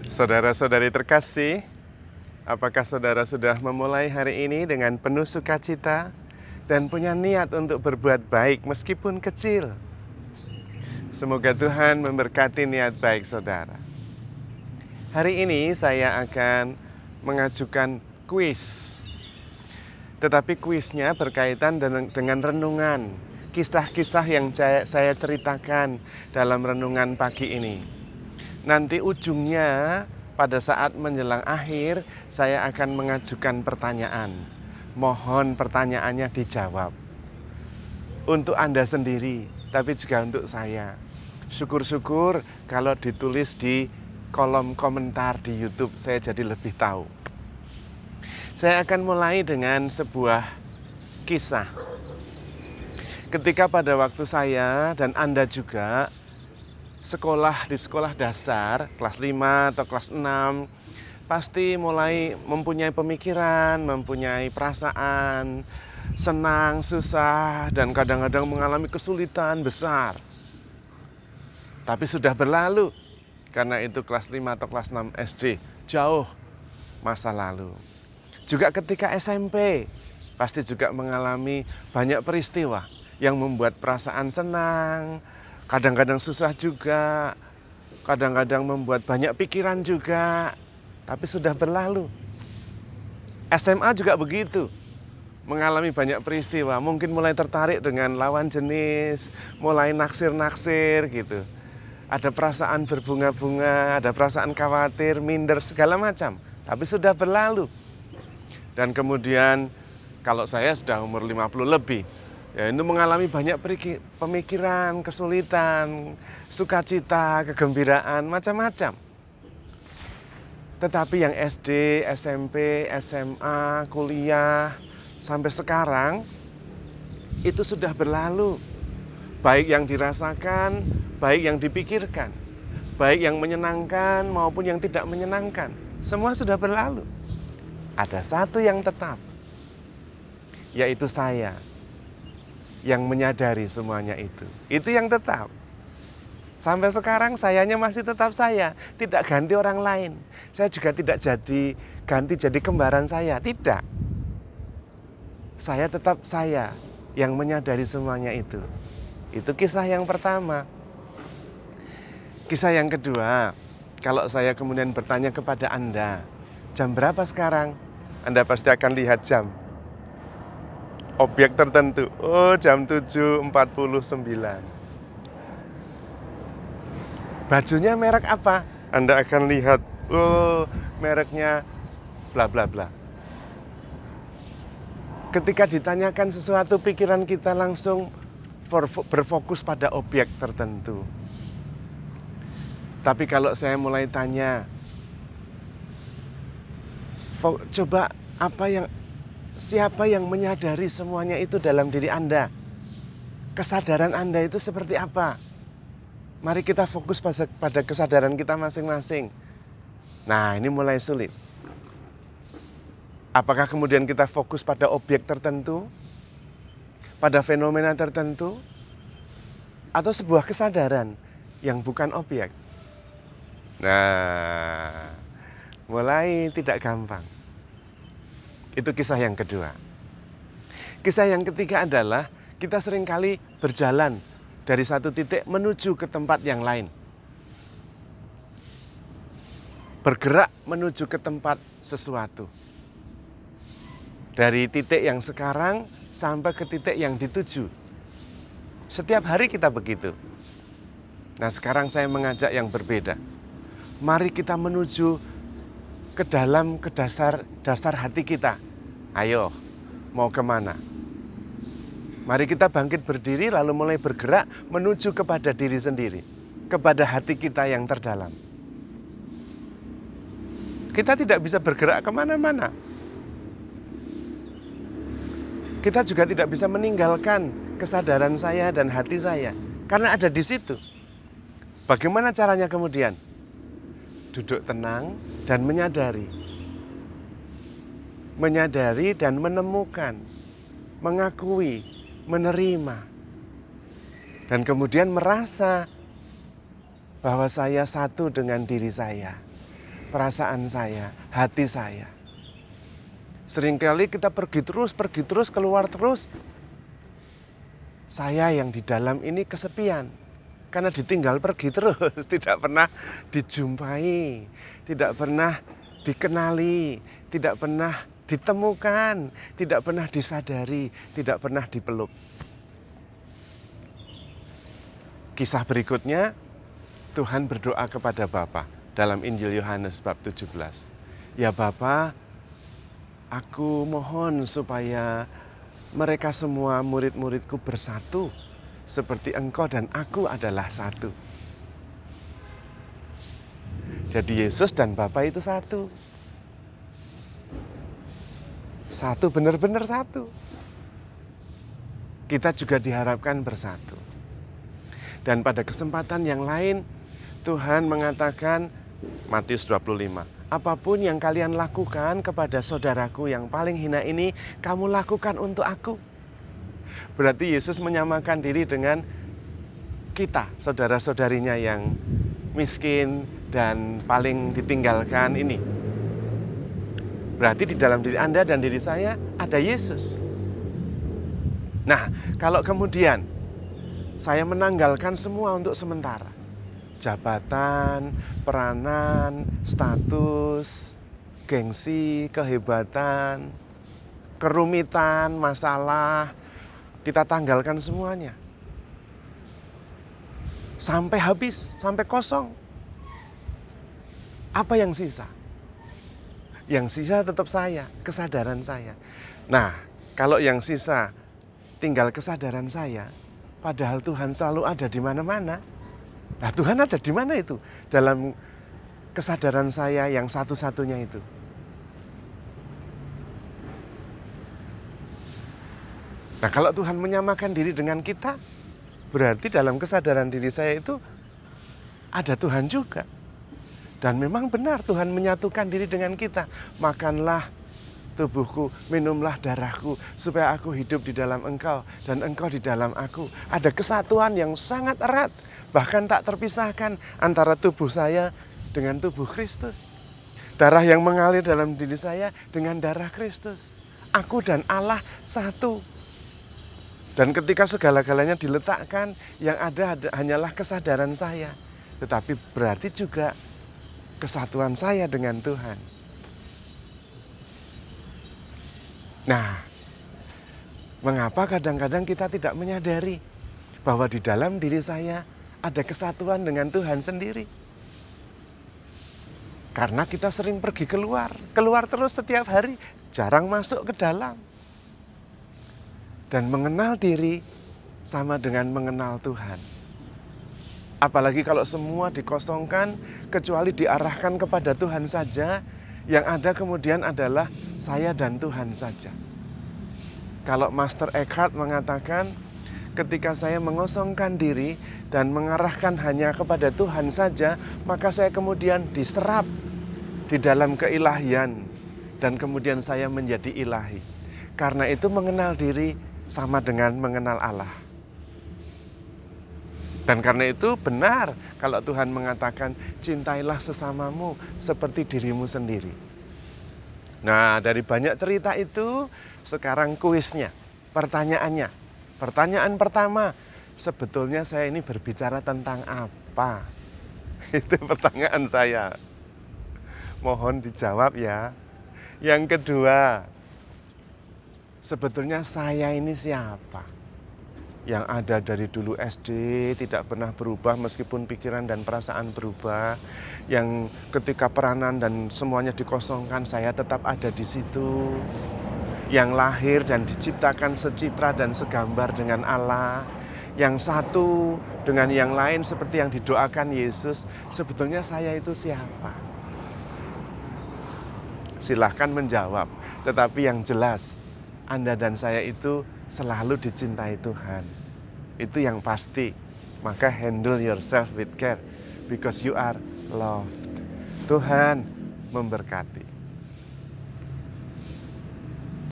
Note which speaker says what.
Speaker 1: Saudara-saudari terkasih, apakah saudara sudah memulai hari ini dengan penuh sukacita dan punya niat untuk berbuat baik meskipun kecil? Semoga Tuhan memberkati niat baik saudara. Hari ini saya akan mengajukan kuis. Tetapi kuisnya berkaitan dengan renungan, kisah-kisah yang saya ceritakan dalam renungan pagi ini. Nanti ujungnya pada saat menjelang akhir saya akan mengajukan pertanyaan. Mohon pertanyaannya dijawab. Untuk Anda sendiri, tapi juga untuk saya. Syukur-syukur kalau ditulis di kolom komentar di YouTube, saya jadi lebih tahu. Saya akan mulai dengan sebuah kisah. Ketika pada waktu saya dan Anda juga sekolah di sekolah dasar, kelas 5 atau kelas 6, pasti mulai mempunyai pemikiran, mempunyai perasaan, senang, susah, dan kadang-kadang mengalami kesulitan besar. Tapi sudah berlalu, karena itu kelas 5 atau kelas 6 SD, jauh masa lalu. Juga ketika SMP, pasti juga mengalami banyak peristiwa yang membuat perasaan senang, kadang-kadang susah juga, kadang-kadang membuat banyak pikiran juga, tapi sudah berlalu. SMA juga begitu, mengalami banyak peristiwa, mungkin mulai tertarik dengan lawan jenis, mulai naksir-naksir gitu. Ada perasaan berbunga-bunga, ada perasaan khawatir, minder, segala macam, tapi sudah berlalu. Dan kemudian kalau saya sudah umur 50 lebih, ya itu mengalami banyak pemikiran, kesulitan, sukacita, kegembiraan, macam-macam. Tetapi yang SD, SMP, SMA, kuliah, sampai sekarang, itu sudah berlalu. Baik yang dirasakan, baik yang dipikirkan, baik yang menyenangkan maupun yang tidak menyenangkan. Semua sudah berlalu. Ada satu yang tetap, yaitu saya yang menyadari semuanya itu. Itu yang tetap. Sampai sekarang sayanya masih tetap saya, tidak ganti orang lain. Saya juga tidak ganti jadi kembaran saya, tidak. Saya tetap saya yang menyadari semuanya itu. Itu kisah yang pertama. Kisah yang kedua, kalau saya kemudian bertanya kepada Anda, jam berapa sekarang? Anda pasti akan lihat jam. Objek tertentu. Oh, jam 7.49. Bajunya merek apa? Anda akan lihat. Oh, mereknya bla bla bla. Ketika ditanyakan sesuatu, pikiran kita langsung berfokus pada objek tertentu. Tapi kalau saya mulai tanya, coba siapa yang menyadari semuanya itu dalam diri Anda? Kesadaran Anda itu seperti apa? Mari kita fokus pada kesadaran kita masing-masing. Nah, ini mulai sulit. Apakah kemudian kita fokus pada objek tertentu? Pada fenomena tertentu? Atau sebuah kesadaran yang bukan objek? Nah, mulai tidak gampang. Itu kisah yang kedua. Kisah yang ketiga adalah kita seringkali berjalan dari satu titik menuju ke tempat yang lain. Bergerak menuju ke tempat sesuatu. Dari titik yang sekarang sampai ke titik yang dituju. Setiap hari kita begitu. Nah, sekarang saya mengajak yang berbeda. Mari kita menuju ke dasar hati kita. Ayo, mau kemana? Mari kita bangkit berdiri lalu mulai bergerak menuju kepada diri sendiri. Kepada hati kita yang terdalam. Kita tidak bisa bergerak kemana-mana. Kita juga tidak bisa meninggalkan kesadaran saya dan hati saya. Karena ada di situ. Bagaimana caranya kemudian? Duduk tenang dan menyadari. Menyadari dan menemukan. Mengakui. Menerima. Dan kemudian merasa bahwa saya satu dengan diri saya. perasaan saya, hati saya. Seringkali kita pergi terus, keluar terus. Saya yang di dalam ini kesepian. Karena ditinggal pergi terus, tidak pernah dijumpai, tidak pernah dikenali, tidak pernah ditemukan, tidak pernah disadari, tidak pernah dipeluk. Kisah berikutnya, Tuhan berdoa kepada Bapa dalam Injil Yohanes bab 17. Ya Bapa, aku mohon supaya mereka semua murid-muridku bersatu, seperti Engkau dan aku adalah satu. Jadi Yesus dan Bapa itu satu. Satu, benar-benar satu. Kita juga diharapkan bersatu. Dan pada kesempatan yang lain, Tuhan mengatakan, Matius 25, apapun yang kalian lakukan kepada saudaraku yang paling hina ini, kamu lakukan untuk aku. Berarti Yesus menyamakan diri dengan kita, saudara-saudarinya yang miskin dan paling ditinggalkan ini. Berarti di dalam diri Anda dan diri saya ada Yesus. Nah, kalau kemudian saya menanggalkan semua untuk sementara, jabatan, peranan, status, gengsi, kehebatan, kerumitan, masalah, kita tanggalkan semuanya. Sampai habis, sampai kosong. Apa yang sisa? Yang sisa tetap saya, kesadaran saya. Nah, kalau yang sisa tinggal kesadaran saya, padahal Tuhan selalu ada di mana-mana. Nah, Tuhan ada di mana itu? Dalam kesadaran saya yang satu-satunya itu. Nah, kalau Tuhan menyamakan diri dengan kita, berarti dalam kesadaran diri saya itu ada Tuhan juga. Dan memang benar Tuhan menyatukan diri dengan kita. Makanlah tubuhku, minumlah darahku, supaya aku hidup di dalam engkau dan engkau di dalam aku. Ada kesatuan yang sangat erat, bahkan tak terpisahkan antara tubuh saya dengan tubuh Kristus. Darah yang mengalir dalam diri saya dengan darah Kristus. Aku dan Allah satu. Dan ketika segala-galanya diletakkan, yang ada hanyalah kesadaran saya. Tetapi berarti juga kesatuan saya dengan Tuhan. Nah, mengapa kadang-kadang kita tidak menyadari bahwa di dalam diri saya ada kesatuan dengan Tuhan sendiri? Karena kita sering pergi keluar terus setiap hari, jarang masuk ke dalam. Dan mengenal diri sama dengan mengenal Tuhan. Apalagi kalau semua dikosongkan, kecuali diarahkan kepada Tuhan saja, yang ada kemudian adalah saya dan Tuhan saja. Kalau Master Eckhart mengatakan, ketika saya mengosongkan diri dan mengarahkan hanya kepada Tuhan saja, maka saya kemudian diserap di dalam keilahian, dan kemudian saya menjadi ilahi. Karena itu mengenal diri sama dengan mengenal Allah. Dan karena itu benar kalau Tuhan mengatakan cintailah sesamamu seperti dirimu sendiri. Nah, dari banyak cerita itu sekarang kuisnya, pertanyaannya. Pertanyaan pertama, sebetulnya saya ini berbicara tentang apa? Itu pertanyaan saya. Mohon dijawab ya. Yang kedua, sebetulnya saya ini siapa? Yang ada dari dulu SD, tidak pernah berubah meskipun pikiran dan perasaan berubah. Yang ketika peranan dan semuanya dikosongkan, saya tetap ada di situ. Yang lahir dan diciptakan secitra dan segambar dengan Allah. Yang satu dengan yang lain seperti yang didoakan Yesus. Sebetulnya saya itu siapa? Silahkan menjawab. Tetapi yang jelas, Anda dan saya itu selalu dicintai Tuhan. Itu yang pasti. Maka handle yourself with care because you are loved. Tuhan memberkati.